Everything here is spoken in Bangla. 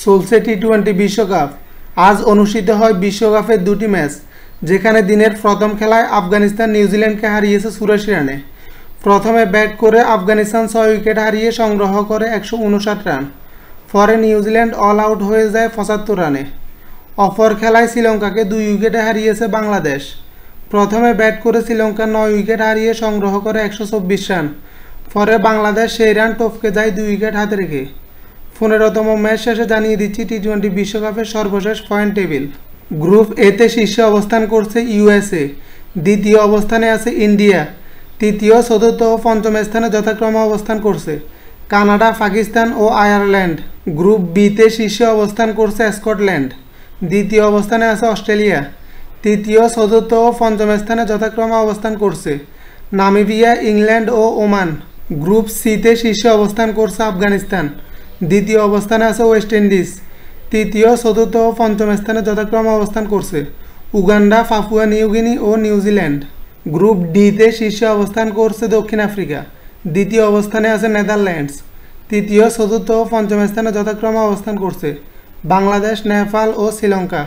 চলছে টি-20 বিশ্বকাপ। আজ অনুষ্ঠিত হয় বিশ্বকাপের দুটি ম্যাচ, যেখানে দিনের প্রথম খেলায় আফগানিস্তান নিউজিল্যান্ডকে হারিয়েছে 84 রানে। প্রথমে ব্যাট করে আফগানিস্তান 6 উইকেট হারিয়ে সংগ্রহ করে 159 রান। পরে নিউজিল্যান্ড অল আউট হয়ে যায় 75 রানে। অপর খেলায় শ্রীলঙ্কাকে 2 উইকেটে হারিয়েছে বাংলাদেশ। প্রথমে ব্যাট করে শ্রীলঙ্কা 9 উইকেট হারিয়ে সংগ্রহ করে 124 রান। পরে বাংলাদেশ সেই রান টপকে যায় 2 উইকেট হাতে রেখে। 15তম ম্যাচ শেষে জানিয়ে দিচ্ছি টি-20 বিশ্বকাপের সর্বশেষ পয়েন্ট টেবিল। গ্রুপ এতে শীর্ষে অবস্থান করছে ইউএসএ, দ্বিতীয় অবস্থানে আছে ইন্ডিয়া, তৃতীয়, চতুর্থ ও পঞ্চম স্থানে যথাক্রমে অবস্থান করছে কানাডা, পাকিস্তান ও আয়ারল্যান্ড। গ্রুপ বিতে শীর্ষে অবস্থান করছে স্কটল্যান্ড, দ্বিতীয় অবস্থানে আছে অস্ট্রেলিয়া, তৃতীয়, চতুর্থ ও পঞ্চম স্থানে যথাক্রমে অবস্থান করছে নামিবিয়া, ইংল্যান্ড ও ওমান। গ্রুপ সিতে শীর্ষে অবস্থান করছে আফগানিস্তান, দ্বিতীয় অবস্থানে আছে ওয়েস্ট ইন্ডিজ, তৃতীয়, চতুর্থ ও পঞ্চম স্থানে যথাক্রমে অবস্থান করছে উগান্ডা, পাপুয়া নিউগিনি ও নিউজিল্যান্ড। গ্রুপ ডিতে শীর্ষে অবস্থান করছে দক্ষিণ আফ্রিকা, দ্বিতীয় অবস্থানে আছে নেদারল্যান্ডস, তৃতীয়, চতুর্থ ও পঞ্চম স্থানে যথাক্রমে অবস্থান করছে বাংলাদেশ, নেপাল ও শ্রীলঙ্কা।